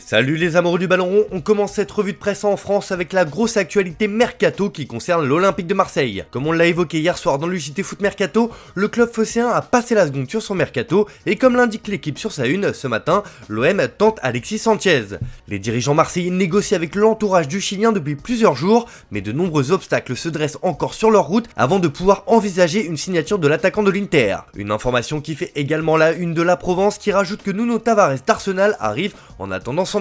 Salut les amoureux du ballon rond, on commence cette revue de presse en France avec la grosse actualité Mercato qui concerne l'Olympique de Marseille. Comme on l'a évoqué hier soir dans le JT Foot Mercato, le club phocéen a passé la seconde sur son Mercato et comme l'indique l'équipe sur sa une, ce matin, l'OM tente Alexis Sanchez. Les dirigeants marseillais négocient avec l'entourage du Chilien depuis plusieurs jours, mais de nombreux obstacles se dressent encore sur leur route avant de pouvoir envisager une signature de l'attaquant de l'Inter. Une information qui fait également la une de la Provence qui rajoute que Nuno Tavares d'Arsenal arrive en attendant Sanchez.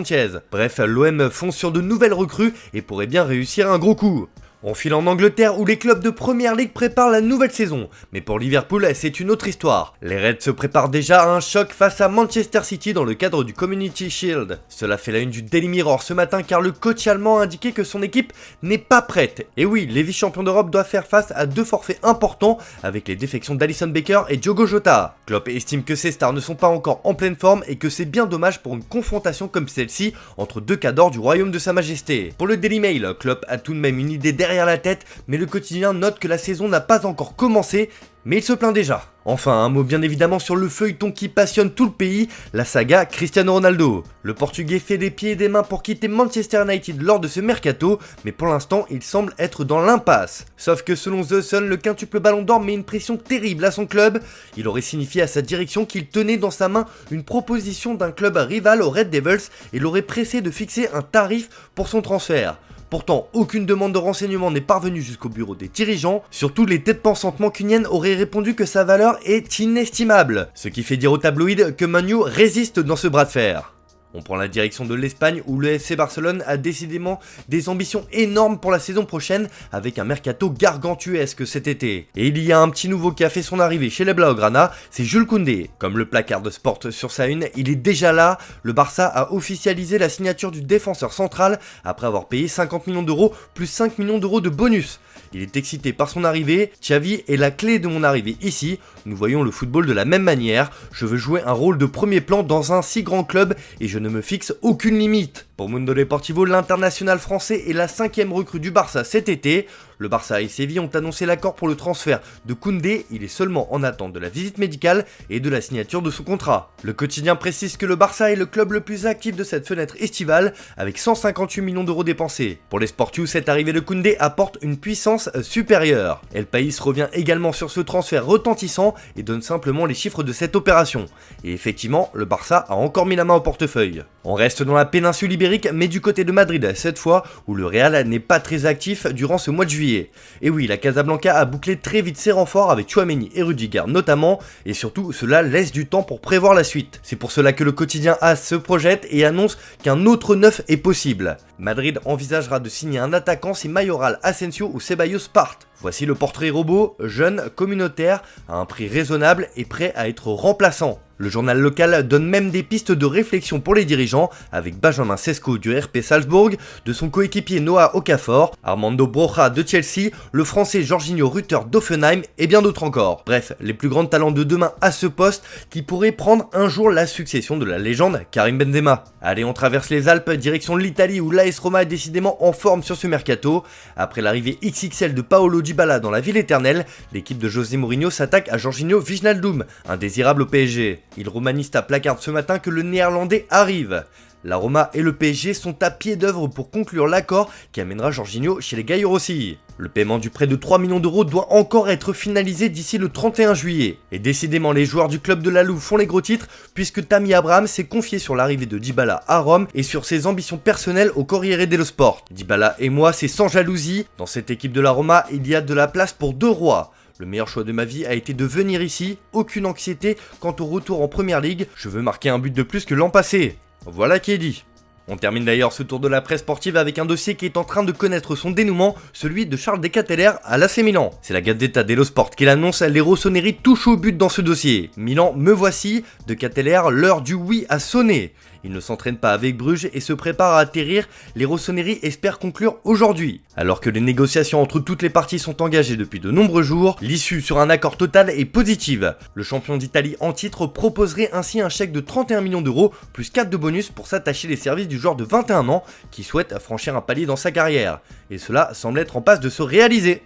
Bref, l'OM fonce sur de nouvelles recrues et pourrait bien réussir un gros coup. On file en Angleterre où les clubs de Première Ligue préparent la nouvelle saison. Mais pour Liverpool, c'est une autre histoire. Les Reds se préparent déjà à un choc face à Manchester City dans le cadre du Community Shield. Cela fait la une du Daily Mirror ce matin car le coach allemand a indiqué que son équipe n'est pas prête. Et oui, les vice-champions d'Europe doivent faire face à deux forfaits importants avec les défections d'Alisson Becker et Diogo Jota. Klopp estime que ces stars ne sont pas encore en pleine forme et que c'est bien dommage pour une confrontation comme celle-ci entre deux cadors du royaume de sa majesté. Pour le Daily Mail, Klopp a tout de même une idée derrière la tête, mais le quotidien note que la saison n'a pas encore commencé, mais il se plaint déjà. Enfin, un mot bien évidemment sur le feuilleton qui passionne tout le pays, la saga Cristiano Ronaldo. Le Portugais fait des pieds et des mains pour quitter Manchester United lors de ce mercato, mais pour l'instant, il semble être dans l'impasse. Sauf que selon The Sun, le quintuple Ballon d'Or met une pression terrible à son club. Il aurait signifié à sa direction qu'il tenait dans sa main une proposition d'un club rival aux Red Devils et l'aurait pressé de fixer un tarif pour son transfert. Pourtant, aucune demande de renseignement n'est parvenue jusqu'au bureau des dirigeants, surtout les têtes pensantes mancuniennes auraient répondu que sa valeur est inestimable, ce qui fait dire aux tabloïds que Man U résiste dans ce bras de fer. On prend la direction de l'Espagne où le FC Barcelone a décidément des ambitions énormes pour la saison prochaine avec un mercato gargantuesque cet été. Et il y a un petit nouveau qui a fait son arrivée chez les Blaugrana, c'est Jules Koundé. Comme le placard de Sport sur sa une, il est déjà là, le Barça a officialisé la signature du défenseur central après avoir payé 50 millions d'euros plus 5 millions d'euros de bonus. Il est excité par son arrivée, Xavi est la clé de mon arrivée ici, nous voyons le football de la même manière, je veux jouer un rôle de premier plan dans un si grand club et je ne me fixe aucune limite. Pour Mundo Deportivo, l'international français est la 5e recrue du Barça cet été. Le Barça et Séville ont annoncé l'accord pour le transfert de Koundé, il est seulement en attente de la visite médicale et de la signature de son contrat. Le quotidien précise que le Barça est le club le plus actif de cette fenêtre estivale avec 158 millions d'euros dépensés. Pour les Sportius, cette arrivée de Koundé apporte une puissance supérieure. El País revient également sur ce transfert retentissant et donne simplement les chiffres de cette opération. Et effectivement, le Barça a encore mis la main au portefeuille. On reste dans la péninsule ibérique, mais du côté de Madrid cette fois, où le Real n'est pas très actif durant ce mois de juillet. Et oui, la Casablanca a bouclé très vite ses renforts avec Tchouaméni et Rudiger notamment, et surtout cela laisse du temps pour prévoir la suite. C'est pour cela que le quotidien AS se projette et annonce qu'un autre neuf est possible. Madrid envisagera de signer un attaquant si Mayoral, Asensio ou Ceballos partent. Voici le portrait robot, jeune, communautaire, à un prix raisonnable et prêt à être remplaçant. Le journal local donne même des pistes de réflexion pour les dirigeants, avec Benjamin Sesko du RP Salzbourg, de son coéquipier Noah Okafor, Armando Broja de Chelsea, le français Jorginho Rutter d'Offenheim et bien d'autres encore. Bref, les plus grands talents de demain à ce poste qui pourraient prendre un jour la succession de la légende Karim Benzema. Allez, on traverse les Alpes, direction l'Italie où l'AS Roma est décidément en forme sur ce mercato. Après l'arrivée XXL de Paolo Dybala dans la ville éternelle, l'équipe de José Mourinho s'attaque à Georginio Wijnaldum, indésirable au PSG. Il romaniste à placard ce matin que le néerlandais arrive. La Roma et le PSG sont à pied d'œuvre pour conclure l'accord qui amènera Jorginho chez les Gaillorossi. Le paiement du prêt de 3 millions d'euros doit encore être finalisé d'ici le 31 juillet. Et décidément, les joueurs du club de la Louve font les gros titres puisque Tammy Abraham s'est confié sur l'arrivée de Dybala à Rome et sur ses ambitions personnelles au Corriere dello Sport. Dybala et moi, c'est sans jalousie. Dans cette équipe de la Roma, il y a de la place pour deux rois. Le meilleur choix de ma vie a été de venir ici, aucune anxiété quant au retour en première ligue, je veux marquer un but de plus que l'an passé. Voilà qui est dit. On termine d'ailleurs ce tour de la presse sportive avec un dossier qui est en train de connaître son dénouement, celui de Charles De Ketelaere à l'AC Milan. C'est la Gazzetta dello Sport qui l'annonce, les rossoneri touchent au but dans ce dossier. Milan, me voici, De Ketelaere, l'heure du oui a sonné. Il ne s'entraîne pas avec Bruges et se prépare à atterrir, les rossoneri espèrent conclure aujourd'hui. Alors que les négociations entre toutes les parties sont engagées depuis de nombreux jours, l'issue sur un accord total est positive. Le champion d'Italie en titre proposerait ainsi un chèque de 31 millions d'euros plus 4 de bonus pour s'attacher les services du joueur de 21 ans qui souhaite franchir un palier dans sa carrière. Et cela semble être en passe de se réaliser.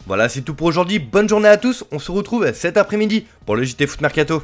Voilà, c'est tout pour aujourd'hui, bonne journée à tous, on se retrouve cet après-midi pour le JT Foot Mercato.